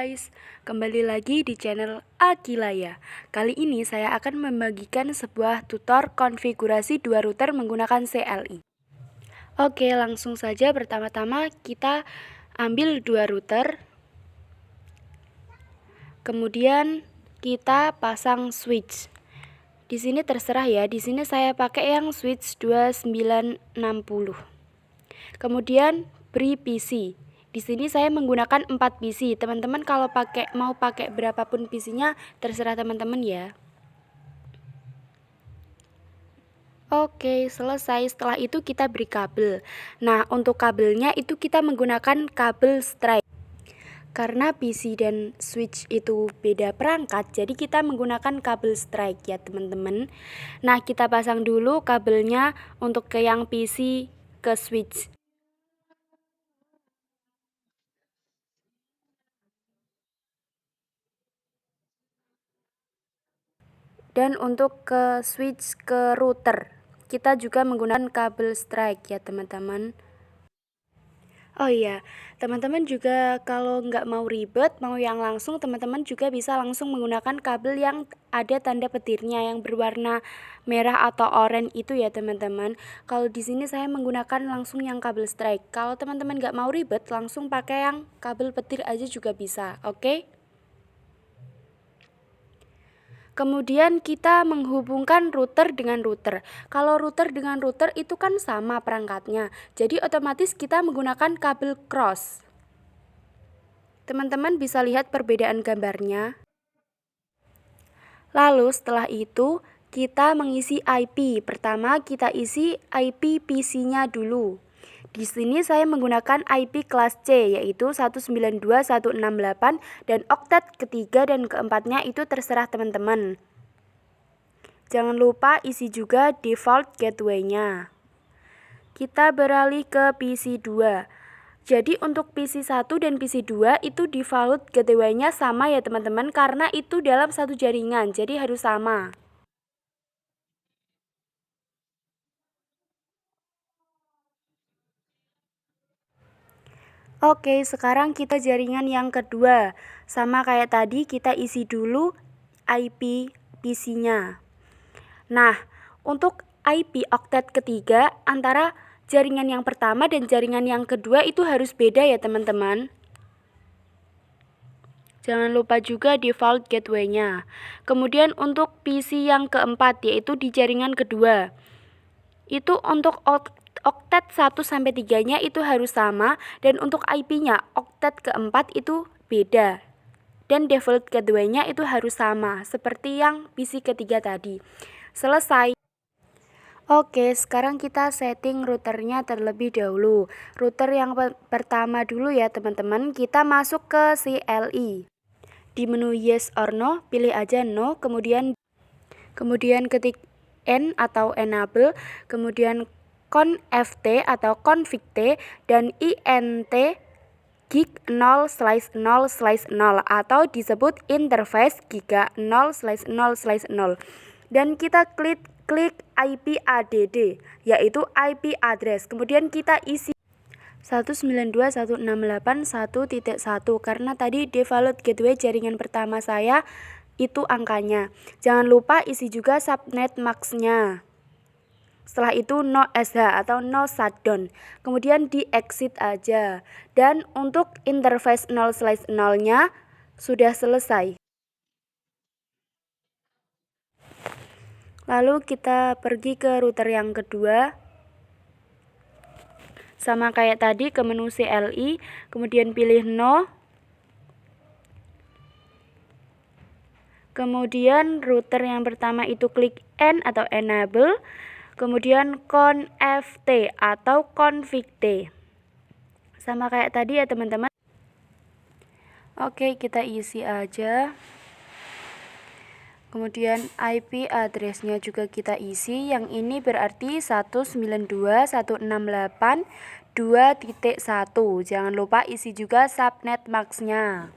guys, kembali lagi di channel Akilaya. Kali ini saya akan membagikan sebuah tutor konfigurasi dua router menggunakan CLI. Oke, langsung saja. Pertama-tama kita ambil dua router, kemudian kita pasang switch. Di sini terserah ya, di sini saya pakai yang switch 2960. Kemudian beri PC. Di sini saya menggunakan 4 PC. Teman-teman kalau mau pakai berapapun PC-nya terserah teman-teman ya. Oke, selesai. Setelah itu kita beri kabel. Nah, untuk kabelnya itu kita menggunakan kabel strike. Karena PC dan switch itu beda perangkat, jadi kita menggunakan kabel strike ya teman-teman. Nah, kita pasang dulu kabelnya untuk ke yang PC ke switch. Dan untuk ke switch ke router, kita juga menggunakan kabel strike ya teman-teman. Oh iya, teman-teman juga kalau nggak mau ribet, mau yang langsung, teman-teman juga bisa langsung menggunakan kabel yang ada tanda petirnya yang berwarna merah atau oranye itu ya teman-teman. Kalau di sini saya menggunakan langsung yang kabel strike. Kalau teman-teman nggak mau ribet, langsung pakai yang kabel petir aja juga bisa, oke? Kemudian kita menghubungkan router dengan router. Kalau router dengan router itu kan sama perangkatnya. Jadi otomatis kita menggunakan kabel cross. Teman-teman bisa lihat perbedaan gambarnya. Lalu setelah itu kita mengisi IP. Pertama kita isi IP PC-nya dulu. Di sini saya menggunakan IP kelas C yaitu 192.168 dan oktet ketiga dan keempatnya itu terserah teman-teman. Jangan lupa isi juga default gateway-nya. Kita beralih ke PC 2. Jadi untuk PC 1 dan PC 2 itu default gateway-nya sama ya teman-teman karena itu dalam satu jaringan, jadi harus sama. Oke, sekarang kita jaringan yang kedua. Sama kayak tadi, kita isi dulu IP PC-nya. Nah, untuk IP oktet ketiga antara jaringan yang pertama dan jaringan yang kedua itu harus beda ya teman-teman. Jangan lupa juga default gateway-nya. Kemudian untuk PC yang keempat yaitu di jaringan kedua. Itu untuk oktet 1-3-nya itu harus sama dan untuk IP-nya oktet keempat itu beda. Dan default gateway-nya itu harus sama seperti yang PC ketiga tadi. Selesai. Oke, sekarang kita setting routernya terlebih dahulu. Router yang pertama dulu ya teman-teman, kita masuk ke CLI. Di menu yes or no, pilih aja no, kemudian ketik N atau enable, kemudian conft atau config T dan int gig 0/0/0 atau disebut interface giga 0/0/0 dan kita klik IP add yaitu IP address, kemudian kita isi 192.168.1.1 karena tadi default gateway jaringan pertama saya itu angkanya. Jangan lupa isi juga subnet max-nya. Setelah itu no SH atau no shutdown. Kemudian di exit aja. Dan untuk interface 0/0-nya sudah selesai. Lalu kita pergi ke router yang kedua. Sama kayak tadi ke menu CLI, kemudian pilih no. Kemudian router yang pertama itu klik N atau enable, kemudian conft atau config T. Sama kayak tadi ya teman-teman. Oke, kita isi aja. Kemudian IP address-nya juga kita isi. Yang ini berarti 192.168.2.1. Jangan lupa isi juga subnet max-nya.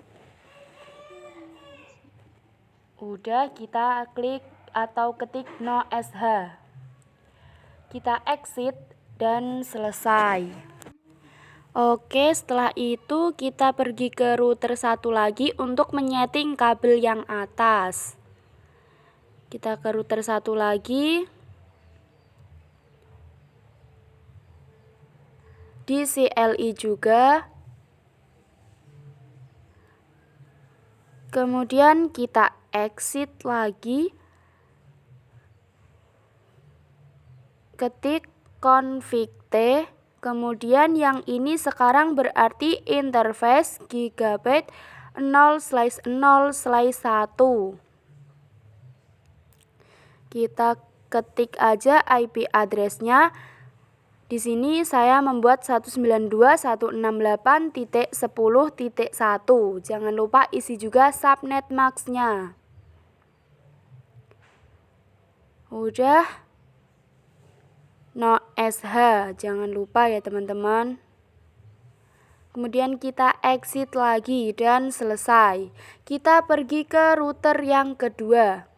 Udah, kita klik atau ketik no SH. Kita exit dan selesai. Oke, setelah itu kita pergi ke router 1 lagi untuk menyeting kabel yang atas. Kita ke router 1 lagi. Di CLI juga. Kemudian kita exit lagi. Ketik config T. Kemudian yang ini sekarang berarti interface gigabit 0/0/1. Kita ketik aja IP address-nya. Di sini saya membuat 192.168.10.1. Jangan lupa isi juga subnet mask-nya. Udah. No SH, jangan lupa ya teman-teman. Kemudian kita exit lagi dan selesai. Kita pergi ke router yang kedua.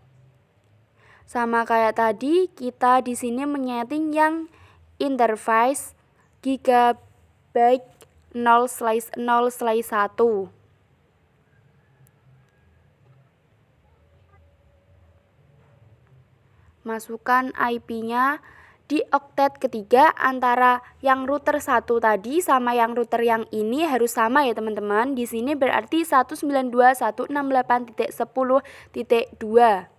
Sama kayak tadi, kita di sini menyeting yang interface gigabit 0/0/1. Masukkan IP-nya di oktet ketiga antara yang router 1 tadi sama yang router yang ini harus sama ya teman-teman. Di sini berarti 192.168.10.2.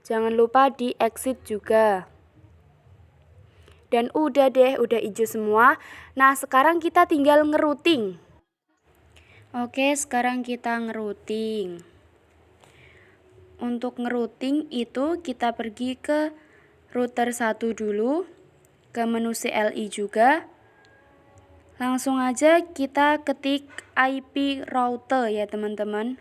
Jangan lupa di exit juga. Dan udah deh, udah hijau semua. Nah, sekarang kita tinggal ngerouting. Oke, sekarang kita ngerouting. Untuk ngerouting itu kita pergi ke router 1 dulu, ke menu CLI juga. Langsung aja kita ketik IP router ya teman-teman.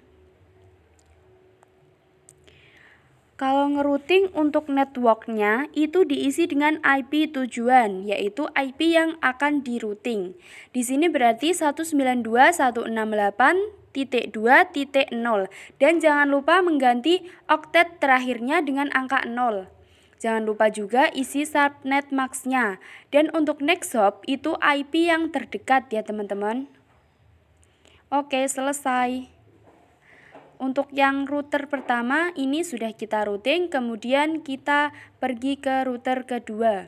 Kalau ngerouting untuk networknya itu diisi dengan IP tujuan, yaitu IP yang akan di-routing. Di sini berarti 192.168.2.0 dan jangan lupa mengganti oktet terakhirnya dengan angka 0. Jangan lupa juga isi subnet mask-nya. Dan untuk next hop itu IP yang terdekat ya teman-teman. Oke, selesai. Untuk yang router pertama ini sudah kita routing, kemudian kita pergi ke router kedua.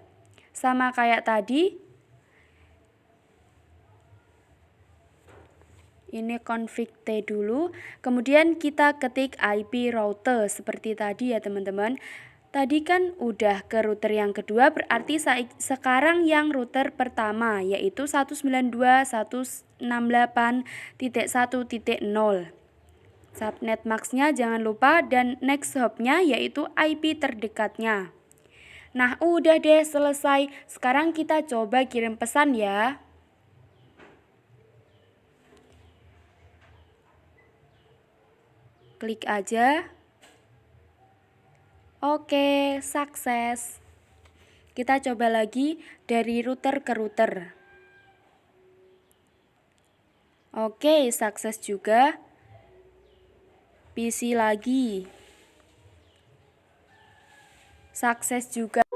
Sama kayak tadi. Ini config T dulu, kemudian kita ketik IP router seperti tadi ya teman-teman. Tadi kan udah ke router yang kedua, berarti sekarang yang router pertama yaitu 192.168.1.0. Subnet mask-nya jangan lupa dan next hop-nya yaitu IP terdekatnya. Nah, udah deh selesai. Sekarang kita coba kirim pesan ya. Klik aja. Oke, sukses. Kita coba lagi dari router ke router. Oke, sukses juga. PC lagi. Sukses juga.